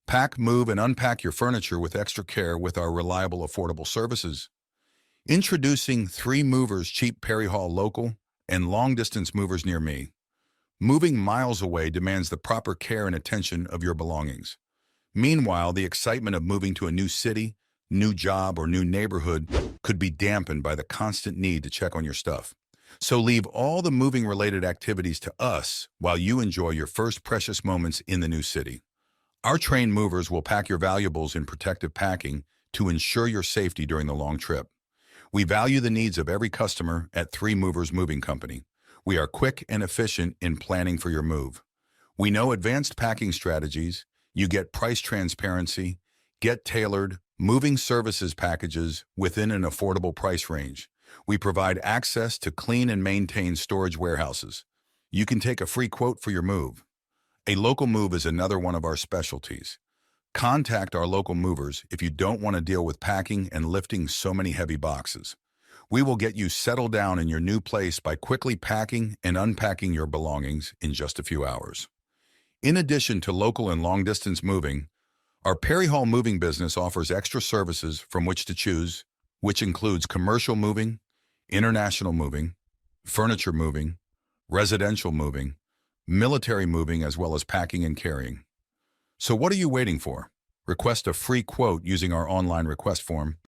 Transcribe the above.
Pack, move, and unpack your furniture with extra care with our reliable, affordable services. Introducing 3 movers cheap Perry Hall local and long-distance movers near me. Moving miles away demands the proper care and attention of your belongings. Meanwhile, the excitement of moving to a new city, new job, or new neighborhood could be dampened by the constant need to check on your stuff. So leave all the moving-related activities to us while you enjoy your first precious moments in the new city. Our trained movers will pack your valuables in protective packing to ensure your safety during the long trip. We value the needs of every customer at 3 Movers Moving Company. We are quick and efficient in planning for your move. We know advanced packing strategies, you get price transparency, get tailored, moving services packages within an affordable price range. We provide access to clean and maintained storage warehouses. You can take a free quote for your move. A local move is another one of our specialties. Contact our local movers if you don't want to deal with packing and lifting so many heavy boxes. We will get you settled down in your new place by quickly packing and unpacking your belongings in just a few hours. In addition to local and long-distance moving, our Perry Hall moving business offers extra services from which to choose, which includes commercial moving, international moving, furniture moving, residential moving, military moving, as well as packing and carrying. So what are you waiting for? Request a free quote using our online request form